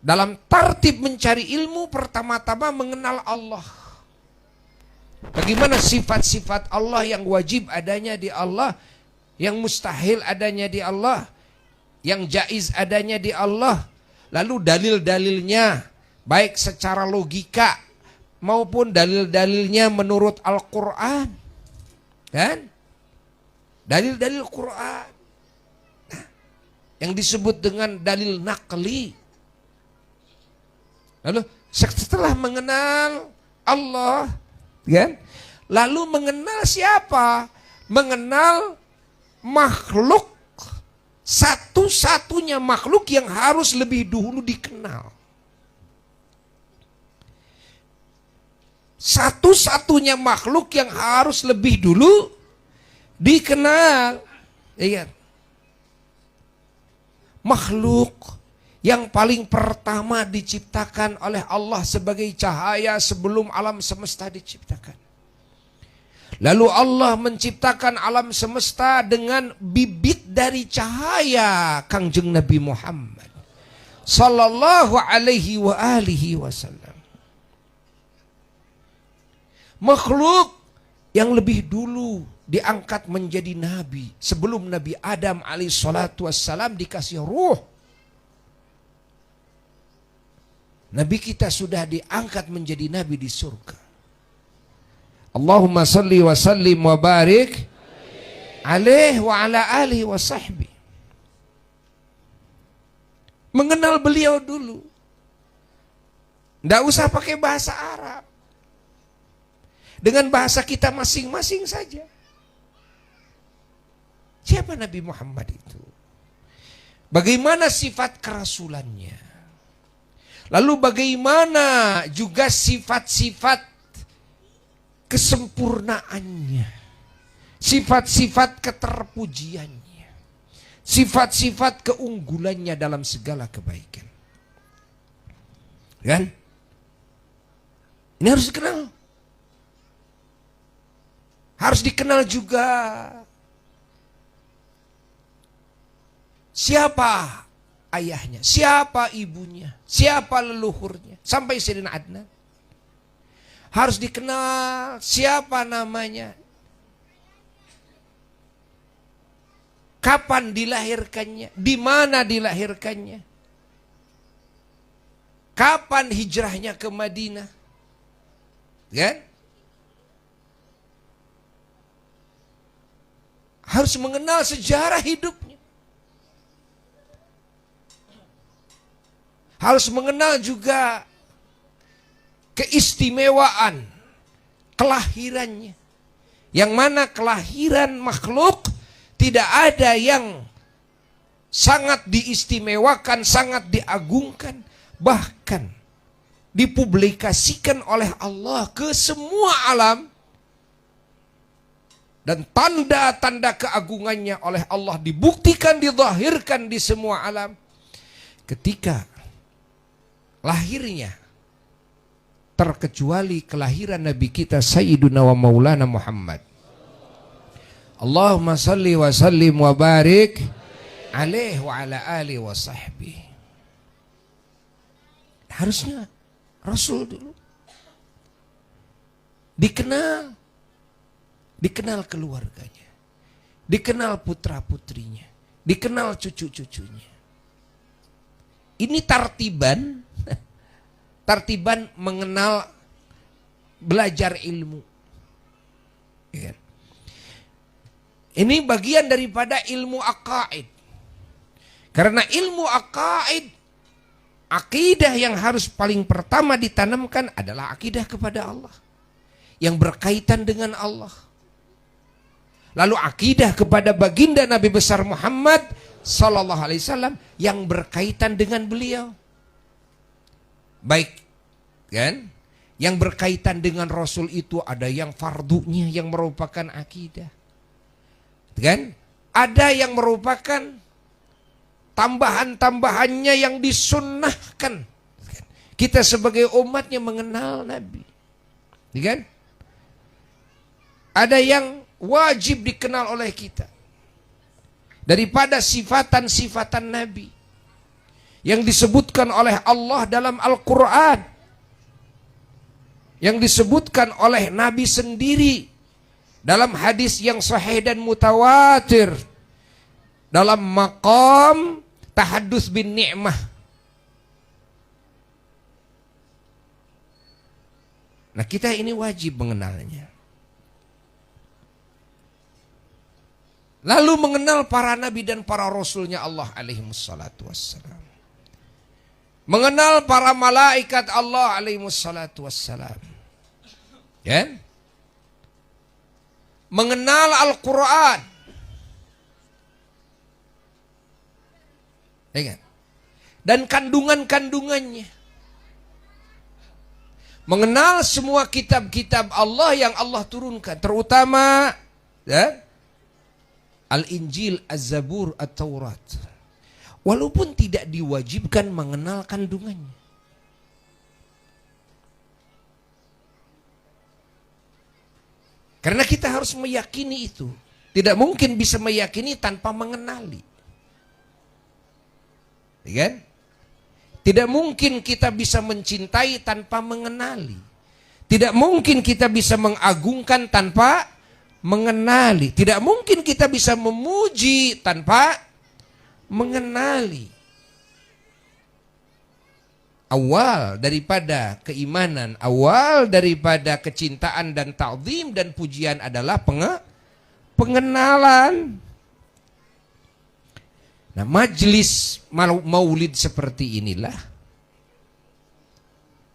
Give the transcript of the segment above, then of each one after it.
dalam tartib mencari ilmu, pertama-tama mengenal Allah. Bagaimana sifat-sifat Allah yang wajib adanya di Allah, yang mustahil adanya di Allah, yang jaiz adanya di Allah. Lalu dalil-dalilnya, baik secara logika maupun dalil-dalilnya menurut Al-Quran. Kan? Dalil-dalil Quran. Nah, yang disebut dengan dalil naqli. Lalu setelah mengenal Allah, kan? Lalu mengenal siapa? Mengenal makhluk, satu-satunya makhluk yang harus lebih dulu dikenal. Satu-satunya makhluk yang harus lebih dulu dikenal. Ingat, makhluk yang paling pertama diciptakan oleh Allah sebagai cahaya sebelum alam semesta diciptakan. Lalu Allah menciptakan alam semesta dengan bibit dari cahaya Kangjeng Nabi Muhammad sallallahu alaihi wa alihi wasallam. Makhluk yang lebih dulu diangkat menjadi nabi sebelum Nabi Adam alaihi salatu wassalam dikasih ruh. Nabi kita sudah diangkat menjadi nabi di surga. Allahumma salli wa sallim wa barik alaih wa ala alihi wa sahbihi. Mengenal beliau dulu. Tidak usah pakai bahasa Arab. Dengan bahasa kita masing-masing saja. Siapa Nabi Muhammad itu? Bagaimana sifat kerasulannya? Lalu bagaimana juga sifat-sifat kesempurnaannya, sifat-sifat keterpujiannya, sifat-sifat keunggulannya dalam segala kebaikan. Kan? Ini harus dikenal. Harus dikenal juga siapa ayahnya, siapa ibunya, siapa leluhurnya, sampai Sayyidina Adnan. Harus dikenal siapa namanya, kapan dilahirkannya, di mana dilahirkannya, kapan hijrahnya ke Madinah, kan? Harus mengenal sejarah hidupnya. Harus mengenal juga keistimewaan kelahirannya. Yang mana kelahiran makhluk tidak ada yang sangat diistimewakan, sangat diagungkan, bahkan dipublikasikan oleh Allah ke semua alam. Dan tanda-tanda keagungannya oleh Allah dibuktikan, dizahirkan di semua alam. Ketika lahirnya, terkecuali kelahiran Nabi kita Sayyiduna wa Maulana Muhammad. Allahumma salli wa sallim wa barik alaih wa ala alihi wa sahbihi. Harusnya Rasul dulu dikenal. Dikenal keluarganya, dikenal putra-putrinya, dikenal cucu-cucunya. Ini tartiban, tartiban mengenal, belajar ilmu. Ini bagian daripada ilmu aqaid. Karena ilmu aqaid, akidah yang harus paling pertama ditanamkan adalah akidah kepada Allah, yang berkaitan dengan Allah. Lalu akidah kepada baginda Nabi besar Muhammad sallallahu alaihi wasallam yang berkaitan dengan beliau. Baik, kan? Yang berkaitan dengan Rasul itu ada yang fardunya yang merupakan akidah. Kan? Ada yang merupakan tambahan-tambahannya yang disunnahkan. Kita sebagai umatnya mengenal Nabi. Kan? Ada yang wajib dikenal oleh kita daripada sifatan-sifatan Nabi. yang disebutkan oleh Allah dalam Al-Quran, yang disebutkan oleh Nabi sendiri dalam hadis yang sahih dan mutawatir, dalam maqam tahaddus bin ni'mah. Nah, kita ini wajib mengenalnya. Lalu mengenal para nabi dan para rasulnya Allah alaihimussalatu wassalam. Mengenal para malaikat Allah alaihimussalatu wassalam. Ya? Mengenal Al-Quran. Ya kan? Dan kandungan-kandungannya. Mengenal semua kitab-kitab Allah yang Allah turunkan. Terutama ya, Al-Injil, Az-Zabur, At-Taurat. Walaupun tidak diwajibkan mengenal kandungannya. Karena kita harus meyakini itu. Tidak mungkin bisa meyakini tanpa mengenali. Ya kan? Tidak mungkin kita bisa mencintai tanpa mengenali. Tidak mungkin kita bisa mengagungkan tanpa mengenali. Tidak mungkin kita bisa memuji tanpa mengenali. Awal daripada keimanan, awal daripada kecintaan dan ta'zim dan pujian adalah pengenalan. Nah, majlis maulid seperti inilah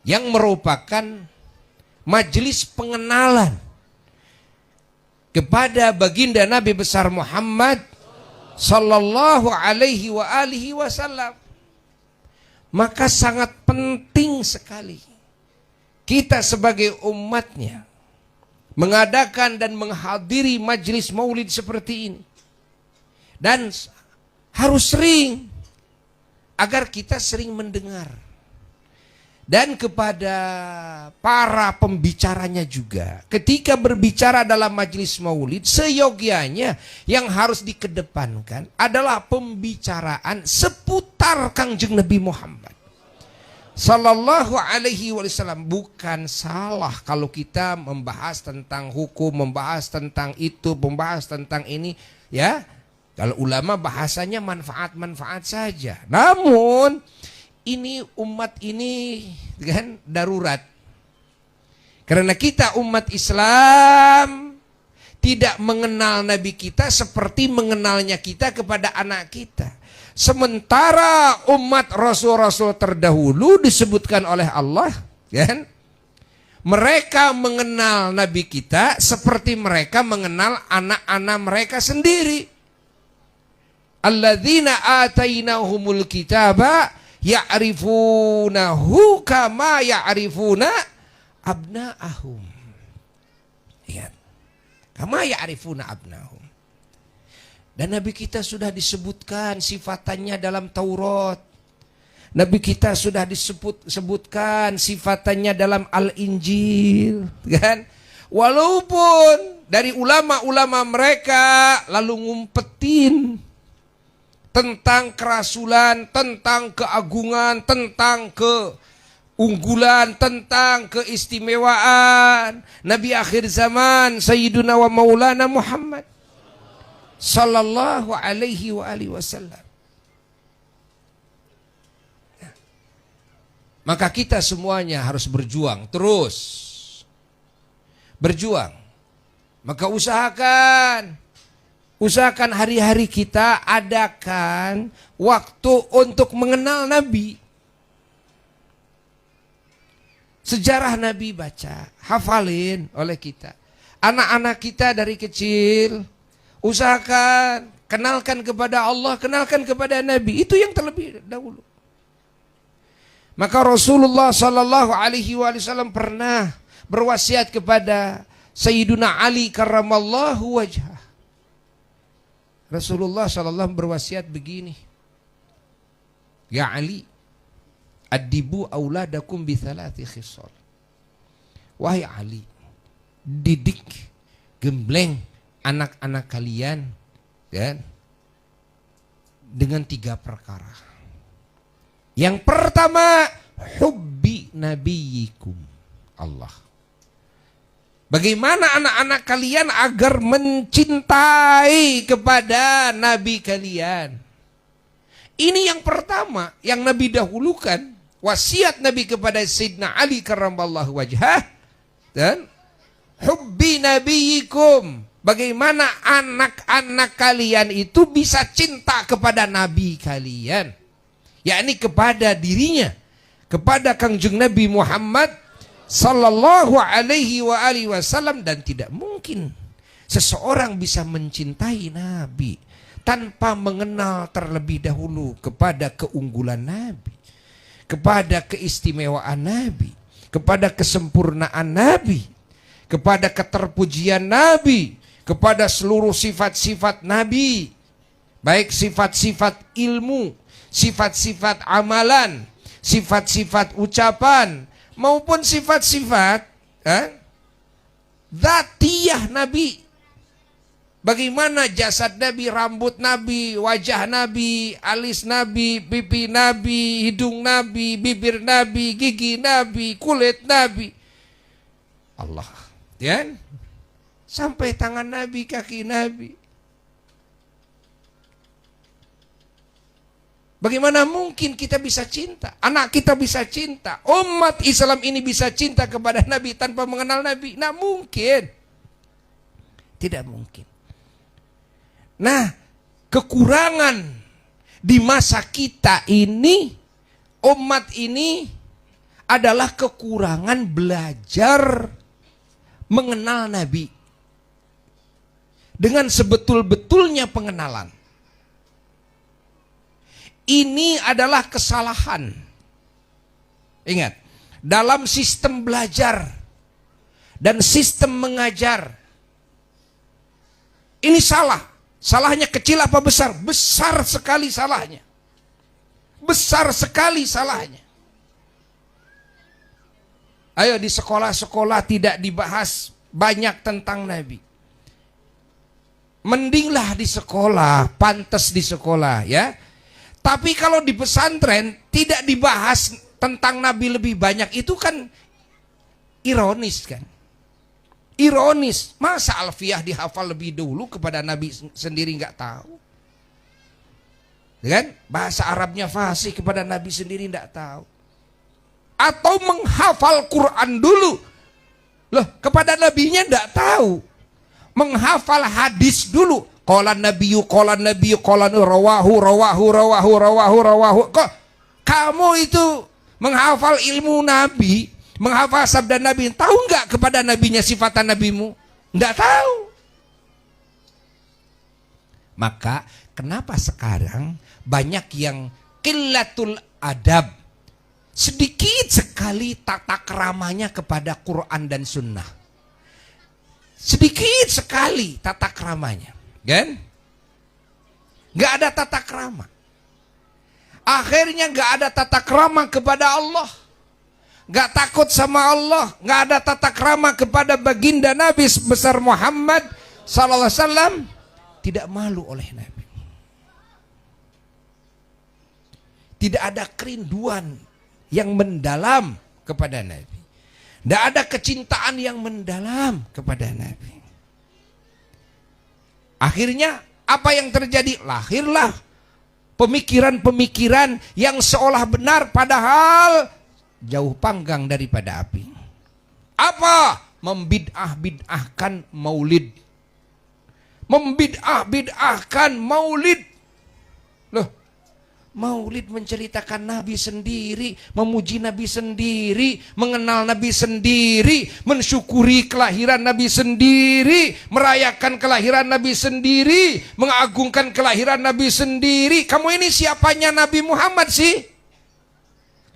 yang merupakan majlis pengenalan kepada baginda Nabi besar Muhammad sallallahu alaihi wa alihi wasallam. Maka sangat penting sekali kita sebagai umatnya mengadakan dan menghadiri majlis maulid seperti ini. Dan harus sering, agar kita sering mendengar. Dan kepada para pembicaranya juga, ketika berbicara dalam majlis maulid, seyogianya yang harus dikedepankan adalah pembicaraan seputar Kangjeng Nabi Muhammad sallallahu alaihi wasallam. Bukan salah kalau kita membahas tentang hukum, membahas tentang itu, membahas tentang ini, ya. Kalau ulama bahasanya manfaat-manfaat saja. Namun ini umat ini kan darurat. Karena kita umat Islam tidak mengenal Nabi kita seperti mengenalnya kita kepada anak kita. Sementara umat Rasul-Rasul terdahulu disebutkan oleh Allah, kan? Mereka mengenal Nabi kita seperti mereka mengenal anak-anak mereka sendiri. Alladzina atainahumul kitaba ya'rifunahu kama ya'rifuna abna'ahum. Lihat. Kama ya'rifuna abna'ahum. Dan Nabi kita sudah disebutkan sifatannya dalam Taurat. Nabi kita sudah disebutkan sifatannya dalam Al-Injil, kan? Walaupun dari ulama-ulama mereka lalu ngumpetin tentang kerasulan, tentang keagungan, tentang keunggulan, tentang keistimewaan Nabi akhir zaman Sayyiduna wa Maulana Muhammad sallallahu alaihi wa alihi wasallam. Maka kita semuanya harus berjuang terus. Berjuang. Maka usahakan hari-hari kita adakan waktu untuk mengenal Nabi. Sejarah Nabi baca, hafalin oleh kita. Anak-anak kita dari kecil, usahakan kenalkan kepada Allah, kenalkan kepada Nabi. Itu yang terlebih dahulu. Maka Rasulullah sallallahu alaihi wasallam pernah berwasiat kepada Sayyiduna Ali karramallahu wajhah. Rasulullah sallallahu berwasiat begini. Ya Ali, addibu auladakum bi thalathi khisal. Wahai Ali, didik, gembleng anak-anak kalian, kan, dengan 3 perkara. Yang pertama, hubbi nabiyikum. Allah. Bagaimana anak-anak kalian agar mencintai kepada nabi kalian? Ini yang pertama yang Nabi dahulukan. Wasiat Nabi kepada Sayyidina Ali karramallahu wajhah. Dan hubbi nabiyikum. Bagaimana anak-anak kalian itu bisa cinta kepada nabi kalian. Yakni kepada dirinya. Kepada Kangjeng Nabi Muhammad sallallahu alaihi wa alihi wasallam. Dan tidak mungkin seseorang bisa mencintai nabi tanpa mengenal terlebih dahulu kepada keunggulan nabi, kepada keistimewaan nabi, kepada kesempurnaan nabi, kepada keterpujian nabi, kepada seluruh sifat-sifat nabi, baik sifat-sifat ilmu, sifat-sifat amalan, sifat-sifat ucapan, maupun sifat-sifat dzatiyah nabi. Bagaimana jasad nabi, rambut nabi, wajah nabi, alis nabi, pipi nabi, hidung nabi, bibir nabi, gigi nabi, kulit nabi. Allah, ya? Sampai tangan nabi, kaki nabi. Bagaimana mungkin kita bisa cinta? Anak kita bisa cinta. Umat Islam ini bisa cinta kepada nabi tanpa mengenal nabi? Nah, mungkin. Tidak mungkin. Nah, kekurangan di masa kita ini, umat ini adalah kekurangan belajar mengenal nabi dengan sebetul-betulnya pengenalan. Ini adalah kesalahan. Ingat, dalam sistem belajar dan sistem mengajar, ini salah. Salahnya kecil apa besar? Besar sekali salahnya. Besar sekali salahnya. Ayo, di sekolah-sekolah tidak dibahas banyak tentang nabi. Mendinglah di sekolah, pantas di sekolah, ya. Tapi kalau di pesantren tidak dibahas tentang nabi lebih banyak, itu kan ironis kan? Ironis. Masa alfiah dihafal lebih dulu kepada nabi sendiri nggak tahu? Kan? Bahasa Arabnya fasih kepada nabi sendiri nggak tahu. Atau menghafal Quran dulu, loh, kepada nabinya nggak tahu. Menghafal hadis dulu. Qala nabiyyu rawahu. Kok kamu itu menghafal ilmu nabi, menghafal sabda nabi, tahu nggak kepada nabinya sifatan nabimu? Nggak tahu. Maka kenapa sekarang banyak yang qillatul adab, sedikit sekali tata keramanya kepada Quran dan Sunnah, sedikit sekali tata keramanya, kan? Nggak ada tata kerama. Akhirnya nggak ada tata kerama kepada Allah, nggak takut sama Allah, nggak ada tata kerama kepada baginda Nabi sebesar Muhammad sallallahu alaihi wasallam, tidak malu oleh Nabi, tidak ada kerinduan yang mendalam kepada Nabi, tidak ada kecintaan yang mendalam kepada Nabi. Akhirnya apa yang terjadi? Lahirlah pemikiran-pemikiran yang seolah benar padahal jauh panggang daripada api. Apa? Membid'ah-bid'ahkan maulid. Membid'ah-bid'ahkan maulid. Loh, maulid menceritakan Nabi sendiri, memuji Nabi sendiri, mengenal Nabi sendiri, mensyukuri kelahiran Nabi sendiri, merayakan kelahiran Nabi sendiri, mengagungkan kelahiran Nabi sendiri. Kamu ini siapanya Nabi Muhammad sih?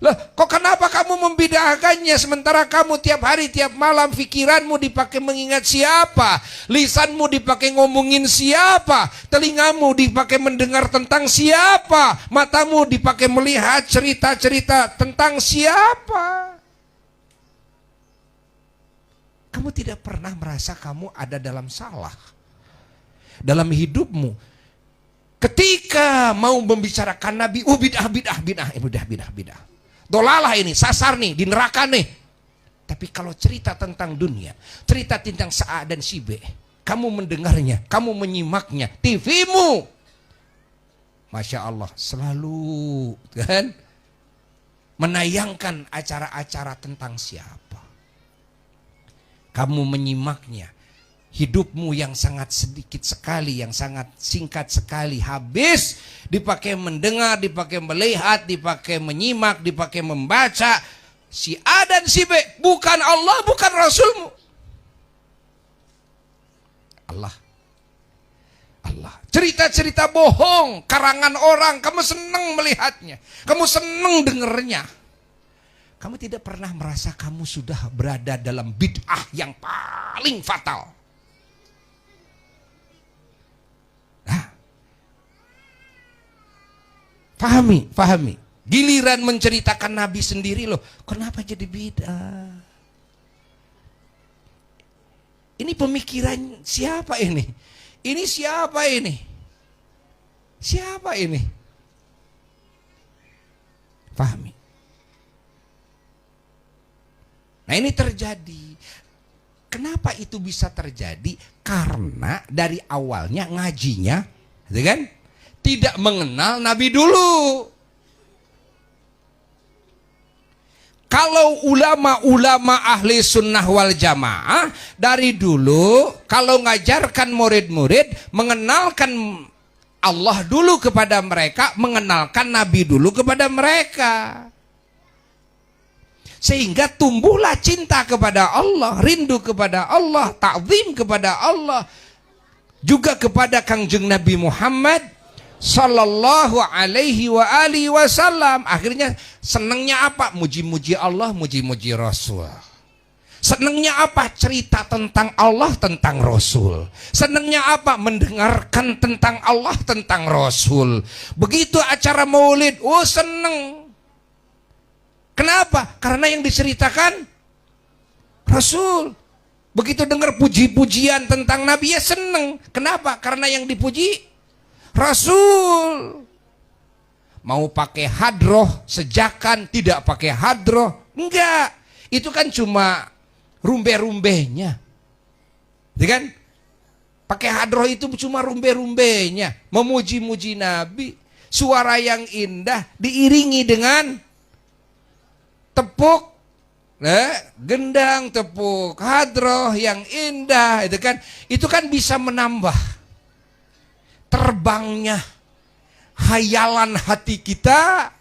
Loh, kok kenapa kamu membidahkannya sementara kamu tiap hari, tiap malam pikiranmu dipakai mengingat siapa, lisanmu dipakai ngomongin siapa, telingamu dipakai mendengar tentang siapa, matamu dipakai melihat cerita-cerita tentang siapa? Kamu tidak pernah merasa kamu ada dalam salah dalam hidupmu. Ketika mau membicarakan Nabi, bidah. Dolalah ini, sasar nih, di neraka nih. Tapi kalau cerita tentang dunia, cerita tentang si A dan si B, kamu mendengarnya, kamu menyimaknya, TV-mu, Masya Allah, selalu kan menayangkan acara-acara tentang siapa. Kamu menyimaknya, hidupmu yang sangat sedikit sekali, yang sangat singkat sekali, habis dipakai mendengar, dipakai melihat, dipakai menyimak, dipakai membaca si A dan si B, bukan Allah, bukan Rasulmu. Allah. Cerita-cerita bohong, karangan orang, kamu senang melihatnya, kamu senang dengernya. Kamu tidak pernah merasa kamu sudah berada dalam bid'ah yang paling fatal. Pahami. Giliran menceritakan Nabi sendiri loh, kenapa jadi bid'ah? Ini pemikiran siapa ini? Ini siapa ini? Siapa ini? Pahami. Nah ini terjadi. Kenapa itu bisa terjadi? Karena dari awalnya ngajinya, gitu kan? Tidak mengenal Nabi dulu. Kalau ulama-ulama ahli sunnah wal jamaah dari dulu, kalau ngajarkan murid-murid, mengenalkan Allah dulu kepada mereka, mengenalkan Nabi dulu kepada mereka. Sehingga tumbuhlah cinta kepada Allah, rindu kepada Allah, ta'zim kepada Allah, juga kepada Kangjeng Nabi Muhammad Sallallahu alaihi wa alihi wasallam. Akhirnya senangnya apa? Muji-muji Allah, muji-muji Rasul. Senangnya apa? Cerita tentang Allah, tentang Rasul. Senangnya apa? Mendengarkan tentang Allah, tentang Rasul. Begitu acara maulid, oh senang. Kenapa? Karena yang diceritakan Rasul. Begitu dengar puji-pujian tentang Nabi, ya senang. Kenapa? Karena yang dipuji Rasul. Mau pakai hadroh, sejakan, tidak pakai hadroh, enggak. Itu kan cuma rumbe-rumbenya, kan? Pakai hadroh itu cuma rumbe-rumbenya, memuji-muji Nabi. Suara yang indah diiringi dengan tepuk, gendang, tepuk hadroh yang indah, itu kan bisa menambah terbangnya hayalan hati kita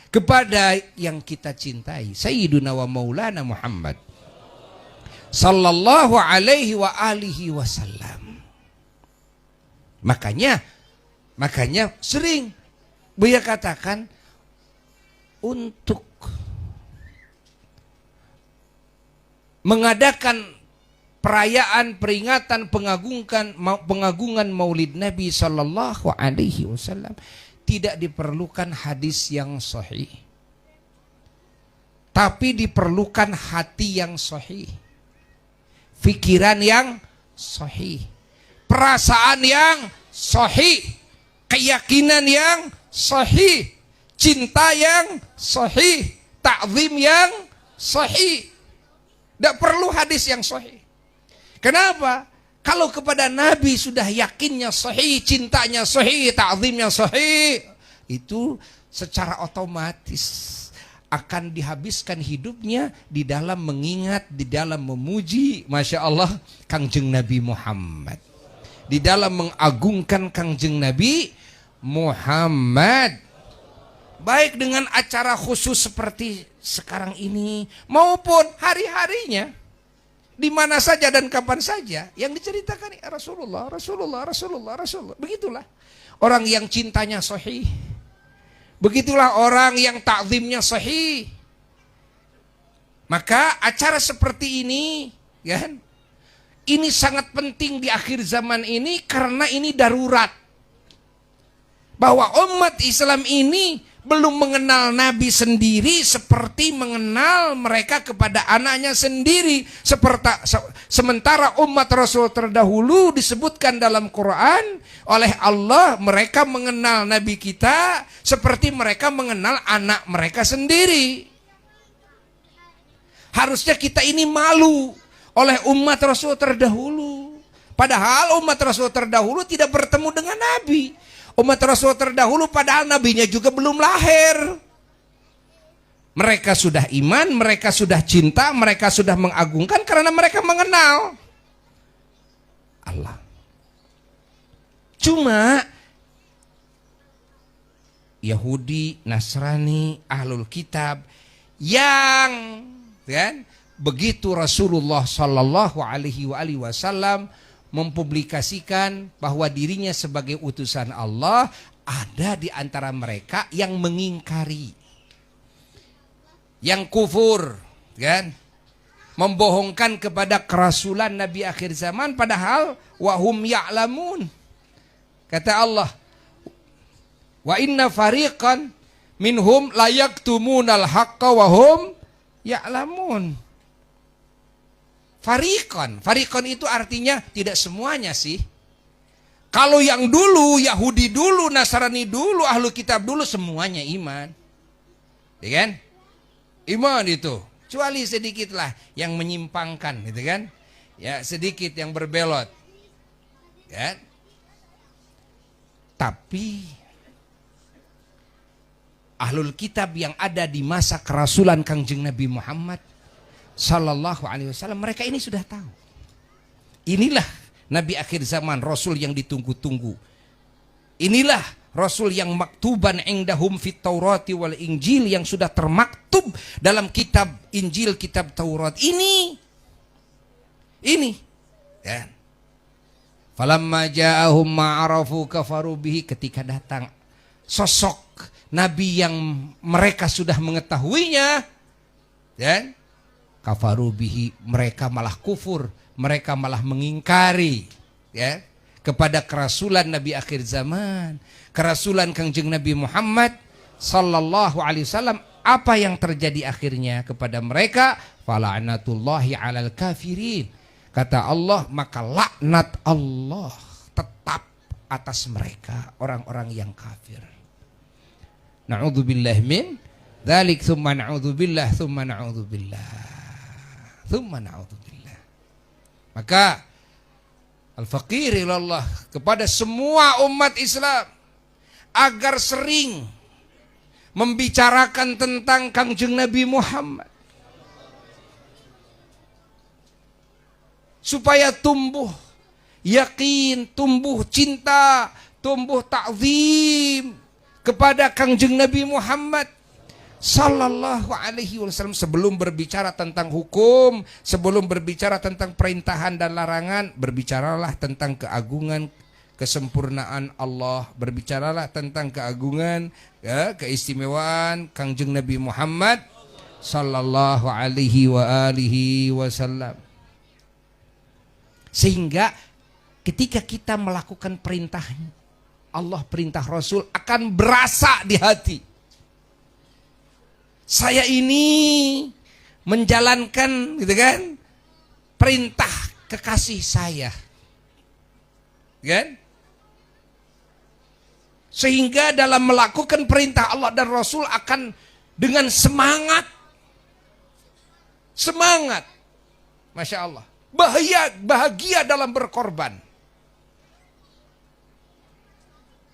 kepada yang kita cintai, Sayyiduna wa Maulana Muhammad Sallallahu alaihi wa alihi wasallam. Makanya sering Buya katakan, untuk mengadakan perayaan, peringatan, pengagungan Maulid Nabi Sallallahu Alaihi Wasallam tidak diperlukan hadis yang sahih, tapi diperlukan hati yang sahih, pikiran yang sahih, perasaan yang sahih, keyakinan yang sahih, cinta yang sahih, ta'zim yang sahih. Tidak perlu hadis yang sahih. Kenapa? Kalau kepada Nabi sudah yakinnya sahih, cintanya sahih, ta'zimnya sahih, itu secara otomatis akan dihabiskan hidupnya di dalam mengingat, di dalam memuji, Masya Allah, Kangjeng Nabi Muhammad, di dalam mengagungkan Kangjeng Nabi Muhammad. Baik dengan acara khusus seperti sekarang ini, maupun hari-harinya, di mana saja dan kapan saja yang diceritakan Rasulullah. Begitulah orang yang cintanya sahih. Begitulah orang yang takzimnya sahih. Maka acara seperti ini, kan? Ini sangat penting di akhir zaman ini karena ini darurat. Bahwa umat Islam ini belum mengenal Nabi sendiri seperti mengenal mereka kepada anaknya sendiri. Sementara umat Rasul terdahulu disebutkan dalam Quran oleh Allah, mereka mengenal Nabi kita seperti mereka mengenal anak mereka sendiri. Harusnya kita ini malu oleh umat Rasul terdahulu. Padahal umat Rasul terdahulu tidak bertemu dengan Nabi. Umat Rasul terdahulu padahal nabinya juga belum lahir. Mereka sudah iman, mereka sudah cinta, mereka sudah mengagungkan karena mereka mengenal Allah. Cuma Yahudi, Nasrani, Ahlul Kitab yang begitu Rasulullah Shallallahu Alaihi Wasallam mempublikasikan bahwa dirinya sebagai utusan Allah, ada di antara mereka yang mengingkari, yang kufur, membohongkan kepada kerasulan Nabi akhir zaman, padahal wahum ya'lamun. Kata Allah, wa inna fariqan minhum layaktumunal haqqa wahum ya'lamun. Farikon itu artinya tidak semuanya sih. Kalau yang dulu, Yahudi dulu, Nasrani dulu, Ahlu Kitab dulu, semuanya iman. Ya kan? Iman itu. Kecuali sedikitlah yang menyimpangkan, gitu kan? Ya, sedikit yang berbelot. Ya. Tapi Ahlul Kitab yang ada di masa kerasulan Kangjeng Nabi Muhammad Sallallahu Alaihi Wasallam, mereka ini sudah tahu. Inilah Nabi akhir zaman, Rasul yang ditunggu-tunggu. Inilah Rasul yang maktuban indahum fit Taurati wal Injil, yang sudah termaktub dalam kitab Injil, kitab Taurat. Ini. Ya. Falamma ja'ahum ma'arafu kafaru bihi, ketika datang sosok Nabi yang mereka sudah mengetahuinya, dan kafaru bihi, mereka malah kufur, mereka malah mengingkari kepada kerasulan Nabi akhir zaman, kerasulan Kangjeng Nabi Muhammad Sallallahu Alaihi Wasallam. Apa yang terjadi akhirnya kepada mereka? Fala'natullahi 'alal kafirin. Kata Allah, maka laknat Allah tetap atas mereka, orang-orang yang kafir. Na'udzubillah min dzalik, tsumma na'udzubillah, tsumma na'udzubillah. Maka al-faqir ilallah, kepada semua umat Islam agar sering membicarakan tentang Kangjeng Nabi Muhammad, supaya tumbuh yakin, tumbuh cinta, tumbuh ta'zim kepada Kangjeng Nabi Muhammad Sallallahu Alaihi Wasallam. Sebelum berbicara tentang hukum, sebelum berbicara tentang perintahan dan larangan, berbicaralah tentang keagungan, kesempurnaan Allah. Berbicaralah tentang keagungan, keistimewaan Kangjeng Nabi Muhammad Sallallahu Alaihi Wasallam. Sehingga ketika kita melakukan perintah Allah, perintah Rasul, akan berasa di hati. Saya ini menjalankan, gitu kan, perintah kekasih saya, kan? Sehingga dalam melakukan perintah Allah dan Rasul akan dengan semangat, Masya Allah, bahagia dalam berkorban.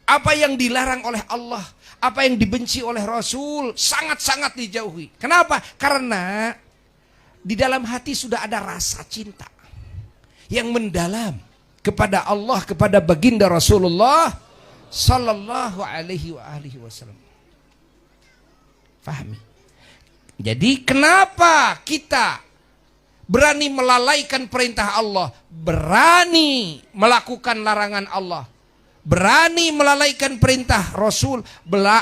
Apa yang dilarang oleh Allah, apa yang dibenci oleh Rasul, sangat-sangat dijauhi. Kenapa? Karena di dalam hati sudah ada rasa cinta yang mendalam kepada Allah, kepada baginda Rasulullah Sallallahu Alaihi Wasallam. Fahami? Jadi kenapa kita berani melalaikan perintah Allah, berani melakukan larangan Allah, berani melalaikan perintah Rasul,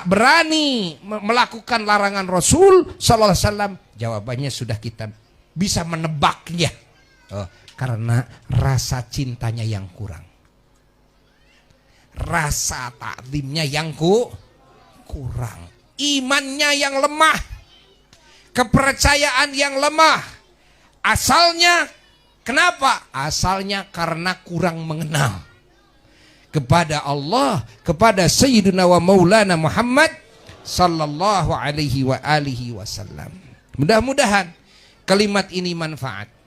berani melakukan larangan Rasul Sallallahu Alaihi Wasallam? Jawabannya sudah kita bisa menebaknya. Karena rasa cintanya yang kurang, rasa takzimnya yang kurang. imannya yang lemah, kepercayaan yang lemah. Asalnya kenapa? Asalnya karena kurang mengenal kepada Allah, kepada Sayyidina wa Maulana Muhammad sallallahu alaihi wa alihi wasallam. Mudah-mudahan kalimat ini manfaat.